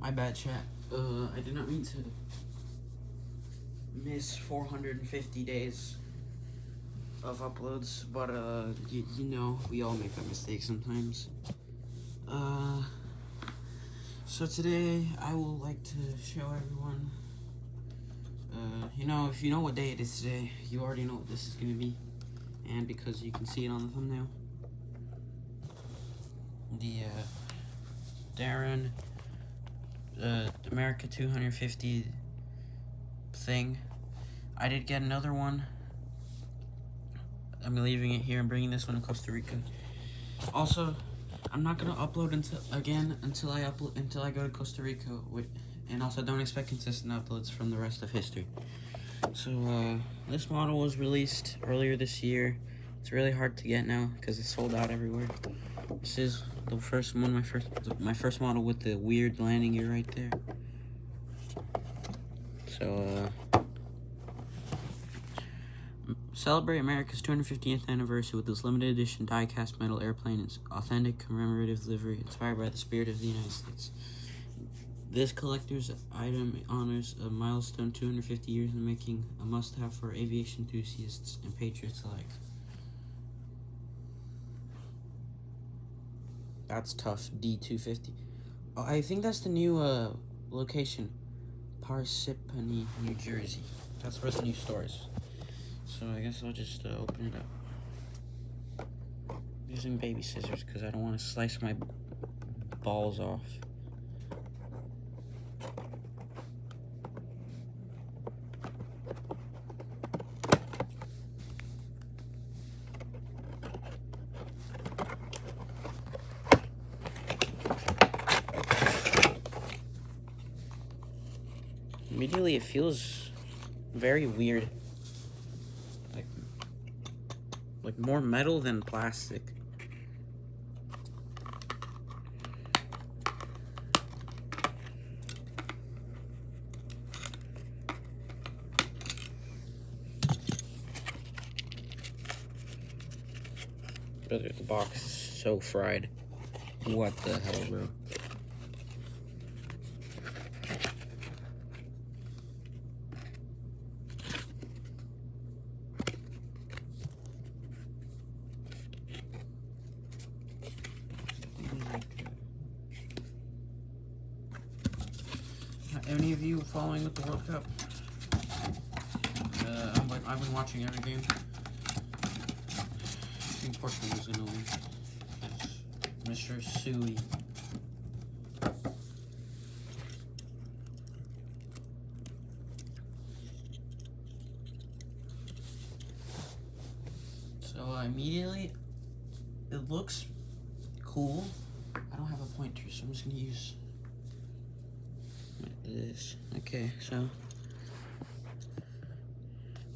My bad, chat. I did not mean to miss 450 days of uploads, but you know, we all make that mistake sometimes. So today I would like to show everyone, if you know what day it is today, you already know what this is gonna be, and because you can see it on the thumbnail, the Daron America 250 thing. I did get another one. I'm leaving it here and bringing this one to Costa Rica. Also, I'm not gonna upload until I go to Costa Rica. And also, don't expect consistent uploads from the rest of history. So this model was released earlier this year. It's really hard to get now because it's sold out everywhere. This is the first one, my first model with the weird landing gear right there. So celebrate America's 250th anniversary with this limited edition die-cast metal airplane. It's authentic commemorative livery inspired by the spirit of the United States. This collector's item honors a milestone 250 years in the making, a must-have for aviation enthusiasts and patriots alike. That's tough. D250. Oh, I think that's the new location. Parsippany, New Jersey. That's where the new store is. So I guess I'll just open it up. Using baby scissors because I don't want to slice my balls off. Immediately it feels very weird. Like more metal than plastic. Brother, the box is so fried. What the hell, bro? Any of you following with the World Cup? I've been watching every game. I think Portugal's gonna win. Mr. Sui. So immediately, it looks cool. I don't have a pointer, so I'm just gonna use this. Okay, so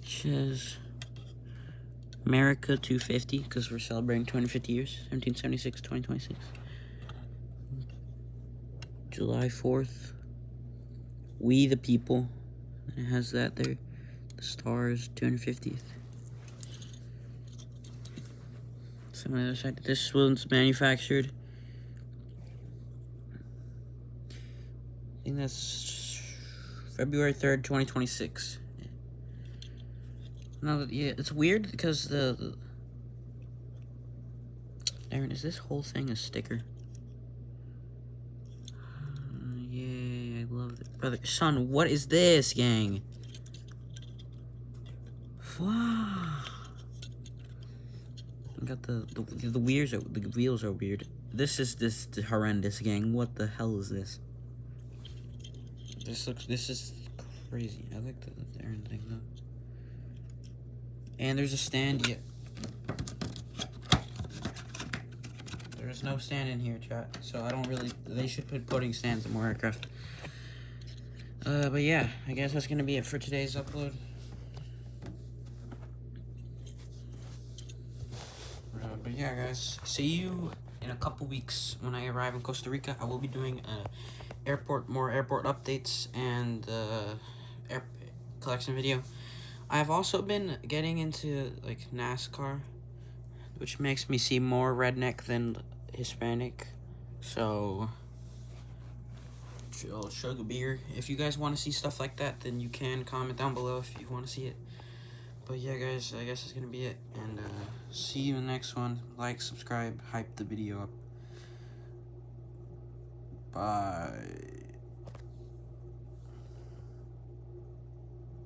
it says America 250 because we're celebrating 250 years, 1776 2026. July 4th, we the people. And it has that there. The stars, 250th. So on the other side, this one's manufactured. I think that's February 3rd, 2026. No, yeah, it's weird because Aaron, is this whole thing a sticker? Yeah, I love it. Brother, son, what is this, gang? Wow. Got the wheels are weird. This is horrendous, gang. What the hell is this? This is crazy. I like the Aaron thing though. And there's a stand. Yeah. There's no stand in here, chat. So I don't really. They should putting stands in more aircraft. But yeah, I guess that's gonna be it for today's upload. But yeah, guys, see you in a couple weeks when I arrive in Costa Rica. I will be doing more airport updates and air collection video. I have also been getting into like NASCAR, which makes me seem more redneck than Hispanic. So, sugar beer. If you guys want to see stuff like that, then you can comment down below if you want to see it. But yeah, guys, I guess that's gonna be it. And see you in the next one. Like, subscribe, hype the video up. Bye.